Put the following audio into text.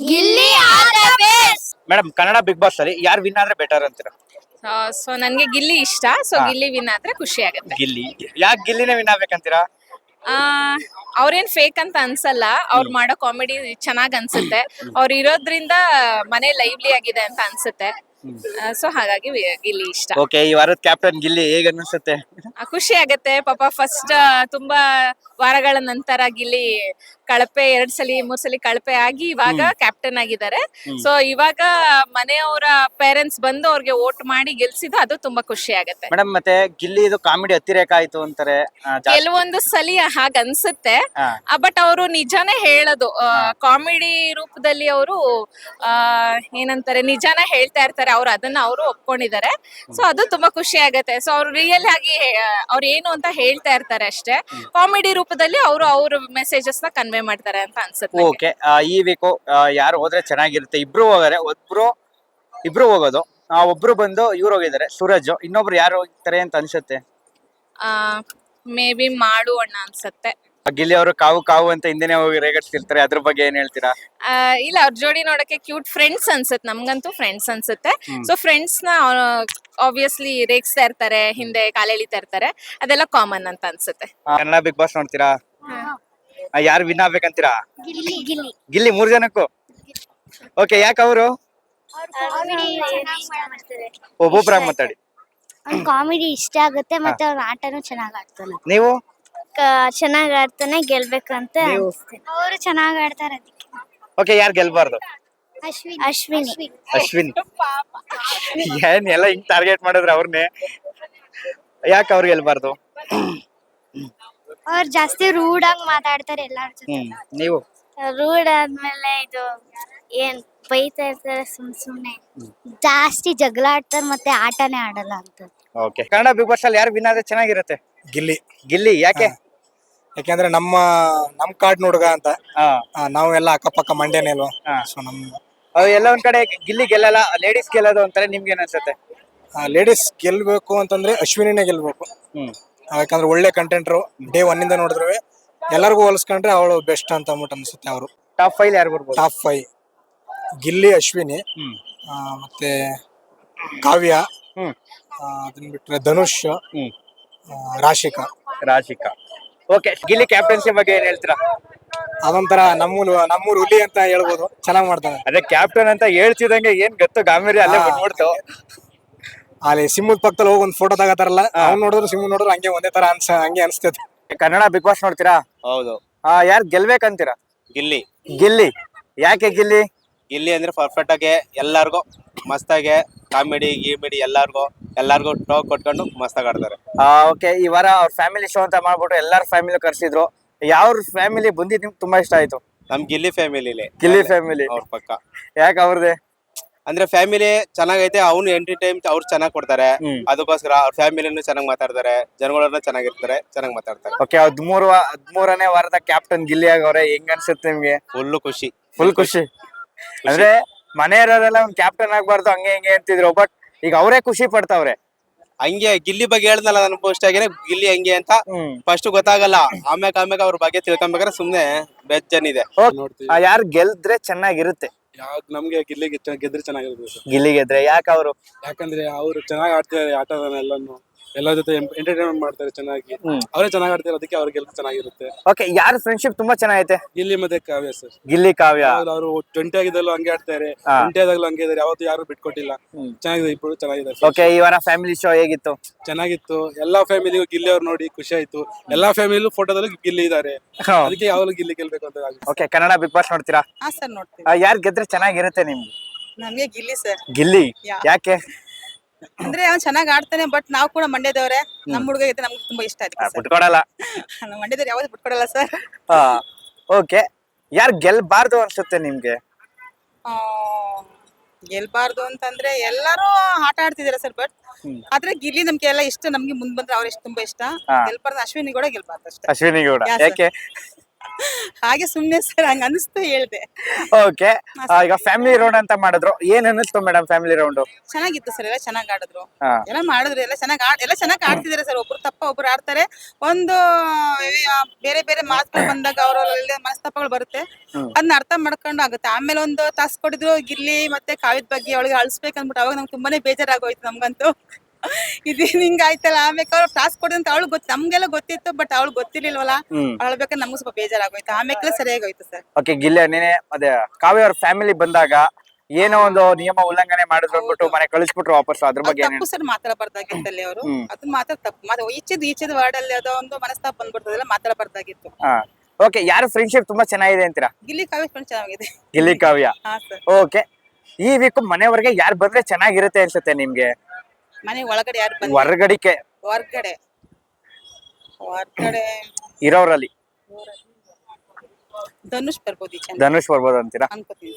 Gilli all the best. Madam Kannada Bigg Boss ಅಲ್ಲಿ ಯಾರು win ಆದ್ರೆ ಬೆಟರ್ ಅಂತೀರಾ? ಸೊ ನನ್ಗೆ ಗಿಲ್ಲಿ ಇಷ್ಟ. ಸೊ ಹಾ. ಗಿಲ್ಲಿ ವಿನ್ ಆದ್ರೆ ಖುಷಿ ಆಗುತ್ತೆ. ಗಿಲ್ಲಿ ಯಾಕೆ ಗಿಲ್ಲಿನೇ ವಿನ್ ಆಗ್ಬೇಕಂತೀರಾ? ಅವ್ರೇನ್ ಫೇಕ್ ಅಂತ ಅನ್ಸಲ್ಲ. ಅವ್ರು ಮಾಡೋ ಕಾಮಿಡಿ ಚೆನ್ನಾಗ್ ಅನ್ಸುತ್ತೆ. ಅವ್ರು ಇರೋದ್ರಿಂದ ಮನೆ ಲೈವ್ಲಿ ಆಗಿದೆ ಅಂತ ಅನ್ಸುತ್ತೆ. ಸೊ ಹಾಗಾಗಿ ಗಿಲ್ಲಿ ಇಷ್ಟ. ಓಕೆ, ಈ ವಾರದ ಕ್ಯಾಪ್ಟನ್ ಗಿಲ್ಲಿ ಹೇಗ ಅನ್ಸುತ್ತೆ? ಖುಷಿ ಆಗತ್ತೆ. ಪಾಪ ಫಸ್ಟ್ ತುಂಬಾ ವಾರಗಳ ನಂತರ ಗಿಲ್ಲಿ ಕಳಪೆ 2 ಸಲ 3 ಸಲ ಕಳಪೆ ಆಗಿ ಇವಾಗ ಕ್ಯಾಪ್ಟನ್ ಆಗಿದ್ದಾರೆ. ಸೊ ಇವಾಗ ಮನೆಯವರ ಪೇರೆಂಟ್ಸ್ ಬಂದು ಅವ್ರಿಗೆ ವೋಟ್ ಮಾಡಿ ಗೆಲ್ಸಿದ್ದು ಅದು ತುಂಬಾ ಖುಷಿ ಆಗತ್ತೆ. ಮೇಡಮ್ ಮತ್ತೆ ಗಿಲ್ಲಿ ಇದು ಕಾಮಿಡಿ ಅತಿರೇಕ ಆಯ್ತು ಅಂತಾರೆ. ಕೆಲವೊಂದು ಸಲ ಹಾಗ ಅನ್ಸುತ್ತೆ. ಹಾ. ಬಟ್ ಅವರು ನಿಜಾನೇ ಹೇಳೋದು. ಕಾಮಿಡಿ ರೂಪದಲ್ಲಿ ಅವರು ಏನಂತಾರೆ ನಿಜಾನ ಹೇಳ್ತಾ ಇರ್ತಾರೆ. ಅವ್ರು ಅದನ್ನ ಅವರು ಒಪ್ಕೊಂಡಿದ್ದಾರೆ. ಸೊ ಅದು ತುಂಬಾ ಖುಷಿ ಆಗತ್ತೆ. ಸೊ ಅವ್ರು ರಿಯಲ್ ಆಗಿ ಅವ್ರು ಏನು ಅಂತ ಹೇಳ್ತಾ ಇರ್ತಾರೆ ಅಷ್ಟೇ. ಕಾಮಿಡಿ ರೂಪದಲ್ಲಿ ಅವರು ಅವ್ರ ಮೆಸೇಜಸ್ ನ ಕನ್ವೆ ಮಾಡ್ತಾರೆ ಅಂತ ಅನ್ಸುತ್ತೆ. ಓಕೆ, ಈ ವೀಕು ಯಾರು ಹೋದ್ರೆ ಚೆನ್ನಾಗಿರುತ್ತೆ? ಇಬ್ರು ಹೋಗಾರೆ, ಇಬ್ರು ಹೋಗೋದು. ಒಬ್ರು ಬಂದು ಇವ್ರು ಹೋಗಿದ್ದಾರೆ ಸೂರಜ್, ಇನ್ನೊಬ್ರು ಯಾರು ಹೋಗ್ತಾರೆ ಅಂತ ಅನ್ಸುತ್ತೆ? ಮೇ ಬಿ ಮಾಡು ಅಣ್ಣ ಅನ್ಸುತ್ತೆ. ಗಿಲ್ಲಿ ಅವರು ಕಾವು ಕಾವು ಅಂತ ಹಿಂದೆನೆ ಹೋಗಿ ರೇಗಡ್ಸ್ತಿರ್ತಾರೆ, ಅದ್ರ ಬಗ್ಗೆ ಏನ್ ಹೇಳ್ತೀರಾ? ಇಲ್ಲ, ಅವ್ರ ಜೋಡಿ ನೋಡಕ್ಕೆ ಕ್ಯೂಟ್ ಫ್ರೆಂಡ್ಸ್ ಅನ್ಸುತ್ತೆ. ನಮ್ಗಂತೂ ಫ್ರೆಂಡ್ಸ್ ಅನ್ಸುತ್ತೆ. ಸೊ ಫ್ರೆಂಡ್ಸ್ ನ ಆಬ್ವಿಯಸ್ಲಿ ರೇಗಿಸ್ತಾ ಇರ್ತಾರೆ, ಹಿಂದೆ ಕಾಲೆಳಿತಾ ಇರ್ತಾರೆ. ಅದೆಲ್ಲ ಕಾಮನ್ ಅಂತ ಅನ್ಸುತ್ತೆ. ಕನ್ನಡ ಬಿಗ್ ಬಾಸ್ ನೋಡ್ತೀರಾ? ಯಾರು ವಿನ್ ಆಗ್ಬೇಕಂತೀರಾ? ಗಿಲ್ಲಿ ಗಿಲ್ಲಿ ಗಿಲ್ಲಿ 3 ಜನಕ್ಕೂ. ಓಕೆ, ಯಾಕೆ ಅವರು? ಒಬ್ಬೊಬ್ರಾಗ್ ಮಾತಾಡಿ. ಅವ್ನ ಕಾಮಿಡಿ ಇಷ್ಟ ಆಗುತ್ತೆ ಮತ್ತೆ ಅವ್ನ ಆಟನೂ ಚೆನ್ನಾಗ್ ಆಡ್ತಾನೆ. ನೀವು ಚೆನ್ನಾಗ್ ಆಡ್ತಾನೆ, ಗೆಲ್ಬೇಕಂತ ಅನ್ಸುತ್ತೆ. ಅವರು ಚೆನ್ನಾಗ್ ಆಡ್ತಾರೆ ಅದಕ್ಕೆ. ಓಕೆ, ಯಾರು ಗೆಲ್ಬಾರ್ದು? ಅಶ್ವಿನಿ ಅಶ್ವಿನ್. ಏನ್ ಎಲ್ಲ ಹಿಂಗ್ ಟಾರ್ಗೆಟ್ ಮಾಡಿದ್ರೆ ಅವ್ರನ್ನೇ? ಯಾಕೆ ಅವ್ರು ಗೆಲ್ಬಾರ್ದು? ಅವ್ರು ಜಾಸ್ತಿ ರೂಡ್ ಆಗಿ ಮಾತಾಡ್ತಾರೆ ಎಲ್ಲಾರ ಜೊತೆ. ನೀವು ರೂಡ್ ಆದ್ಮೇಲೆ ಇದು ಏನ್ ಬೈತಾ ಇರ್ತಾರೆ ಸುಮ್ನೆ. ಜಾಸ್ತಿ ಜಗಳ ಆಡ್ತಾರೆ ಮತ್ತೆ ಆಟನೇ ಆಡಲ್ಲ ಅಂತ. ಓಕೆ, ಕನ್ನಡ ಬಿಗ್ ಬಾಸ್ ಅಲ್ಲಿ ಯಾರು ವಿನ್ ಆದ್ರೆ ಚೆನ್ನಾಗಿರುತ್ತೆ? ಗಿಲ್ಲಿ. ಗಿಲ್ಲಿ ಯಾಕೆ? ಯಾಕೆಂದ್ರೆ ನಮ್ಮ ಕಾರ್ಡ್ ನೋಡ್ಗ ಅಂತ ಹಾ. ನಾವು ಎಲ್ಲ ಅಕ್ಕಪಕ್ಕ ಮಂಡ್ಯನೇ ಅಲ್ವಾ. ಹಾ. ಸೊ ಎಲ್ಲ ಒಂದ್ ಕಡೆ ಗಿಲ್ಲಿ ಗೆಲ್ಲಲ್ಲ, ಲೇಡೀಸ್ ಗೆಲ್ಲೋದು ಅಂತಾರೆ, ನಿಮ್ಗೆ ಏನ್ ಅನ್ಸುತ್ತೆ? ಲೇಡೀಸ್ ಗೆಲ್ಬೇಕು ಅಂತಂದ್ರೆ ಅಶ್ವಿನಿನೇ ಗೆಲ್ಬೇಕು. ಯಾಕಂದ್ರೆ ಒಳ್ಳೆ ಕಂಟೆಂಟ್ರು. ಡೇ 1 ಇಂದ ನೋಡಿದ್ರೆ ಎಲ್ಲರಿಗೂ ಹೋಲಿಸ್ಕೊಂಡ್ರೆ ಅವಳು ಬೆಸ್ಟ್ ಅಂತ ಅಂದ್ಬಿಟ್ಟು ಅನ್ಸುತ್ತೆ. ಅವರು ಟಾಪ್ 5 ಯಾರು ಬರ್ಬೋದು? ಟಾಪ್ 5 ಗಿಲ್ಲಿ, ಅಶ್ವಿನಿ, ಮತ್ತೆ ಕಾವ್ಯ, ಅದನ್ನ ಬಿಟ್ರೆ ಧನುಷ್, ರಾಶಿಕಾ. ಓಕೆ, ಗಿಲ್ಲಿ ಕ್ಯಾಪ್ಟನ್ಸಿ ಬಗ್ಗೆ ಏನ್ ಹೇಳ್ತೀರಾ? ಅದೊಂಥರ ನಮ್ಮೂರು ಹುಲಿ ಅಂತ ಹೇಳ್ಬೋದು. ಚೆನ್ನಾಗ್ ಮಾಡ್ತಾನೆ. ಅದೇ ಕ್ಯಾಪ್ಟನ್ ಅಂತ ಹೇಳ್ತಿದಂಗೆ ಏನ್ ಗೊತ್ತು ಗಾಂಭೀರ್ಯ ಅಲ್ಲೇ ಬಂದ್ಬಿಡ್ತು. ಅಲ್ಲಿ ಸಿಂಹದ ಪಕ್ಕದಲ್ಲಿ ಹೋಗಿ ಒಂದು ಫೋಟೋ ತಗೋತಾರಲ್ಲ, ಅವ್ನು ನೋಡಿದ್ರು ಸಿಂಹ ನೋಡಿದ್ರು ಹಂಗೆ ಒಂದೇ ತರ ಹಂಗೆ ಅನ್ಸ್ತೈತೆ. ಕನ್ನಡ ಬಿಗ್ ಬಾಸ್ ನೋಡ್ತೀರಾ? ಹೌದು. ಯಾರು ಗೆಲ್ಬೇಕಂತೀರಾ? ಗಿಲ್ಲಿ. ಗಿಲ್ಲಿ ಯಾಕೆ ಗಿಲ್ಲಿ? ಗಿಲ್ಲಿ ಅಂದ್ರೆ ಪರ್ಫೆಕ್ಟ್ ಆಗಿ ಎಲ್ಲಾರ್ಗು ಮಸ್ತಾಗೆ ಕಾಮಿಡಿ ಗೀಮಿಡಿ ಎಲ್ಲಾರ್ಗು ಟಾಕ್ ಕೊಟ್ಕೊಂಡು ಮಸ್ತಾಗಿ ಆಡ್ತಾರೆ. ಓಕೆ, ಈ ವಾರ ಅವ್ರ ಫ್ಯಾಮಿಲಿ ಶೋ ಅಂತ ಮಾಡ್ಬಿಟ್ಟು ಎಲ್ಲಾರ ಫ್ಯಾಮಿಲಿ ಕರ್ಸಿದ್ರು. ಯಾವ ಫ್ಯಾಮಿಲಿ ಬಂದಿದ್ ನಿಮ್ಗೆ ತುಂಬಾ ಇಷ್ಟ ಆಯ್ತು? ನಮ್ ಗಿಲ್ಲಿ ಫ್ಯಾಮಿಲಿಲಿ. ಗಿಲ್ಲಿ ಫ್ಯಾಮಿಲಿ ಅವ್ರ ಪಕ್ಕ ಯಾಕೆ ಅವ್ರದೇ? ಅಂದ್ರೆ ಫ್ಯಾಮಿಲಿ ಚೆನ್ನಾಗೈತೆ, ಅವ್ನು ಎಂಟರ್ಟೈನ್ ಅವ್ರು ಚೆನ್ನಾಗ್ ಕೊಡ್ತಾರೆ. ಅದಕ್ಕೋಸ್ಕರ ಅವ್ರ ಫ್ಯಾಮಿಲಿನೂ ಚೆನ್ನಾಗಿ ಮಾತಾಡ್ತಾರೆ, ಜನಗಳನ್ನ ಚೆನ್ನಾಗಿರ್ತಾರೆ, ಚೆನ್ನಾಗಿ ಮಾತಾಡ್ತಾರೆ. ಓಕೆ, 13ನೇ ವಾರದ ಕ್ಯಾಪ್ಟನ್ ಗಿಲ್ಲಿ ಆಗವ್ರೆ, ಹೆಂಗ್ ಅನ್ಸುತ್ತೆ ನಿಮ್ಗೆ? ಫುಲ್ ಖುಷಿ. ಅಂದ್ರೆ ಮನೆಯವರೆಲ್ಲ ಒಂದ್ ಕ್ಯಾಪ್ಟನ್ ಆಗ್ಬಾರ್ದು ಹಂಗೆ ಹಿಂಗೆ ಅಂತಿದ್ರು, ಬಟ್ ಈಗ ಅವರೇ ಖುಷಿ ಪಡ್ತಾವ್ರೆ. ಹಂಗೆ ಗಿಲ್ಲಿ ಬಗ್ಗೆ ಹೇಳ್ದಲ್ಲ ನಾನು ಪೋಸ್ಟ್ ಆಗಿನೇ ಗಿಲ್ಲಿ ಹಂಗೆ ಅಂತ ಫಸ್ಟ್ ಗೊತ್ತಾಗಲ್ಲ. ಆಮ್ಯಾಗ ಅವ್ರ ಬಗ್ಗೆ ತಿಳ್ಕೊಬೇಕಾದ್ರೆ ಸುಮ್ನೆ ಬೆಜ್ಜನಿದೆ. ಯಾರು ಗೆಲ್ದ್ರೆ ಚೆನ್ನಾಗಿರುತ್ತೆ? ಯಾವ್ದು ನಮ್ಗೆ ಗಿಲ್ಲಿ ಗೆದ್ರೆ ಚೆನ್ನಾಗಿರುತ್ತೆ. ಗಿಲ್ಲಿ ಗೆದ್ರೆ ಯಾಕೆ ಅವರು? ಯಾಕಂದ್ರೆ ಅವ್ರು ಚೆನ್ನಾಗಿ ಆಡ್ತಾರೆ ಆಟನ, ಎಲ್ಲರ ಜೊತೆ ಎಂಟರ್ಟೈನ್ಮೆಂಟ್ ಮಾಡ್ತಾರೆ ಚೆನ್ನಾಗಿ. ಅವರೇ ಚೆನ್ನಾಗಿ ಆಡ್ತಾರೆ, ಅದಕ್ಕೆ ಅವ್ರಿಗೆ ಗೆಲ್ಲು ಚೆನ್ನಾಗಿರುತ್ತೆ. ಓಕೆ, ಯಾರ ಫ್ರೆಂಡ್ಶಿಪ್ ತುಂಬಾ ಚೆನ್ನಾಗೈತೆ? ಗಿಲ್ಲಿ ಮತ್ತೆ ಕಾವ್ಯ ಸರ್. ಗಿಲ್ಲಿ ಕಾವ್ಯ ಅವರು 20 ಆಗಿದ್ದಲ್ಲೂ ಹಂಗೆ ಆಡ್ತಾರೆ, 20 ಆದಾಗಲೂ ಹಂಗೆ ಇದಾರೆ, ಯಾವತ್ತು ಯಾರು ಬಿಟ್ಕೊಟ್ಟಿಲ್ಲ. ಚೆನ್ನಾಗಿದೆ, ಇಬ್ಬರು ಚೆನ್ನಾಗಿದೆ. ಓಕೆ, ಈ ವಾರ ಫ್ಯಾಮಿಲಿ ಶೋ ಹೇಗಿತ್ತು? ಚೆನ್ನಾಗಿತ್ತು. ಎಲ್ಲಾ ಫ್ಯಾಮಿಲಿಗೂ ಗಿಲ್ಲಿ ಅವ್ರು ನೋಡಿ ಖುಷಿ ಆಯ್ತು. ಎಲ್ಲಾ ಫ್ಯಾಮಿಲಿ ಫೋಟೋದಲ್ಲಿ ಗಿಲ್ಲಿ ಇದಾರೆ, ಅದಕ್ಕೆ ಯಾವಾಗಲೂ ಗಿಲ್ಲಿ ಗೆಲ್ಬೇಕು ಅಂತ. ಓಕೆ, ಕನ್ನಡ ಬಿಗ್ ಬಾಸ್ ನೋಡ್ತೀರಾ? ಹಾ ಸರ್, ನೋಡ್ತೀವಿ. ಯಾರು ಗೆದ್ರೆ ಚೆನ್ನಾಗಿರುತ್ತೆ ನಿಮ್ಗೆ? ನಮ್ಗೆ ಗಿಲ್ಲಿ ಸರ್. ಗಿಲ್ಲಿ ಯಾಕೆ? ಅಂದ್ರೆ ಅವ್ನು ಚೆನ್ನಾಗಿ ಆಡ್ತಾನೆ, ಬಟ್ ನಾವು ಕೂಡ ಮಂಡ್ಯದವ್ರೆ. ನಮ್ಮ ಹುಡುಗ ಐತೆ, ನಮ್ಗೆ ತುಂಬಾ ಇಷ್ಟ ಆಯ್ತು. ಬಿಟ್ಕೊಡಲ್ಲ. ನಮ್ಮ ಮಂಡ್ಯದವ್ರು ಯಾವ್ದು ಬಿಟ್ಕೊಡಲ್ಲ ಸರ್. ಓಕೆ, ಯಾರು ಗೆಲ್ಬಾರ್ದು ಅನ್ಸುತ್ತೆ ನಿಮ್ಗೆ? ಗೆಲ್ಬಾರ್ದು ಅಂತಂದ್ರೆ ಎಲ್ಲರೂ ಆಟ ಆಡ್ತಿದಾರೆ ಸರ್, ಬಟ್ ಆದ್ರೆ ಗಿಲ್ಲಿ ನಮ್ಗೆ ಎಲ್ಲ ಇಷ್ಟ. ನಮ್ಗೆ ಮುಂದ್ ಬಂದ್ರೆ ಅವ್ರ ತುಂಬಾ ಇಷ್ಟ. ಗೆಲ್ಬಾರ್ದು ಅಶ್ವಿನಿ ಕೂಡ ಗೆಲ್ಬಾರ್ದು ಅಷ್ಟೇ. ಅಶ್ವಿನಿ ಗೌಡ ಯಾ ಸರ್. ಯಾಕೆ? ಹಾಗೆ ಸುಮ್ನೆ ಸರ್ ಹಂಗ ಅನಿಸ್ತು ಹೇಳ್ದೆ. ಓಕೆ, ಈಗ ಫ್ಯಾಮಿಲಿ ರೌಂಡ್ ಅಂತ ಮಾಡಿದ್ರು, ಏನ್ ಅನ್ನಿಸ್ತು ಮೇಡಮ್ ಫ್ಯಾಮಿಲಿ ರೌಂಡ್? ಚೆನ್ನಾಗಿತ್ತು ಸರ್, ಎಲ್ಲ ಚೆನ್ನಾಗ್ ಆಡಿದ್ರು, ಹಾ. ಎಲ್ಲ ಮಾಡಿದ್ರು, ಎಲ್ಲ ಚೆನ್ನಾಗ್ ಆಡ್ತಿದಾರೆ ಸರ್. ಒಬ್ರು ತಪ್ಪ ಒಬ್ರು ಆಡ್ತಾರೆ. ಒಂದು ಬೇರೆ ಬೇರೆ ಮಾತುಗಳು ಬಂದಾಗ ಅವರೊಳ್ಳೆ ಮನಸ್ತಾಪಗಳು ಬರುತ್ತೆ. ಅದನ್ನ ಅರ್ಥ ಮಾಡ್ಕೊಂಡು ಆಗುತ್ತೆ. ಆಮೇಲೆ ಒಂದು ತಾಸು ಕೊಟ್ಟಿದ್ರು ಗಿಲ್ಲಿ ಮತ್ತೆ ಕಾವ್ಯದ ಬಗ್ಗೆ ಅವಳಿಗೆ ಅಳಿಸ್ಬೇಕು ಅಂದ್ಬಿಟ್ಟು, ಅವಾಗ ನಮ್ಗೆ ತುಂಬಾನೇ ಬೇಜಾರಾಗೋಯ್ತು ನಮ್ಗಂತೂ. ಇದೇನ್ ಹಿಂಗ ಆಯ್ತಲ್ಲ. ಆಮೇಲೆ ಅವ್ರು ಟಾಸ್ಕ್ ಕೊಡಿದಂತ ಅವಳು ನಮ್ಗೆಲ್ಲ ಗೊತ್ತಿತ್ತು, ಬಟ್ ಅವಳು ಗೊತ್ತಿರ್ಲಿಲ್ವಲ್ಲ. ಅಳ್ಬೇಕಾದ್ರೆ ನಮಗೂ ಸ್ವಲ್ಪ ಬೇಜಾರಾಗೋಯ್ತು. ಆಮೇಲೆ ಸರಿಯಾಗೋಯ್ತು ಸರ್. ಓಕೆ, ಗಿಲ್ಲಿ ನೀನೆ ಅದೇ ಕಾವ್ಯ ಅವ್ರ ಫ್ಯಾಮಿಲಿ ಬಂದಾಗ ಏನೋ ಒಂದು ನಿಯಮ ಉಲ್ಲಂಘನೆ ಮಾಡಿದ್ರು ಅಂದ್ಬಿಟ್ಟು ಮನೆ ಕಳಿಸ್ಬಿಟ್ರು ವಾಪಸ್, ಅದ್ರ ಬಗ್ಗೆ ಏನ್ ತಪ್ಪು ಸರ್, ಮಾತಾಡಬಾರ್ದಾಗಿತ್ತು ಅಲ್ಲಿ ಅವರು. ಅದು ಮಾತ್ರ ತಪ್ಪು. ಈಚೆದ ವರ್ಡ್ ಅಲ್ಲಿ ಅದೋ ಒಂದು ಮನಸ್ತಾಪ ಬಂದ್ಬಿಡ್ತದಲ್ಲ, ಮಾತಾಡಬಾರ್ದಾಗಿತ್ತು. ಓಕೆ, ಯಾರ ಫ್ರೆಂಡ್ಶಿಪ್ ತುಂಬಾ ಚೆನ್ನಾಗಿದೆ ಅಂತೀರಾ? ಗಿಲ್ಲಿ ಕಾವ್ಯ ಫ್ರೆಂಡ್ ಚೆನ್ನಾಗಿದೆ. ಗಿಲ್ಲಿ ಕಾವ್ಯ. ಹಾ ಸರ್. ಓಕೆ, ಈ ವೀಕ್ ಮನೆವರೆಗೆ ಯಾರು ಬಂದ್ರೆ ಚೆನ್ನಾಗಿರುತ್ತೆ ಅನ್ಸುತ್ತೆ ನಿಮ್ಗೆ? ಮನೆ ಒಳಗಡೆ ಯಾರು ಬಂದ ಹೊರಗಡಿಕೆ ಹೊರ್ಗಡೆ ಇರೋರಲ್ಲಿ ಧನುಷ್ ಬರ್ಬೋದು, ಈ ಧನುಷ್ ಬರ್ಬೋದು ಅಂತೀರಾ? ಅನ್ಕೋತೀನಿ.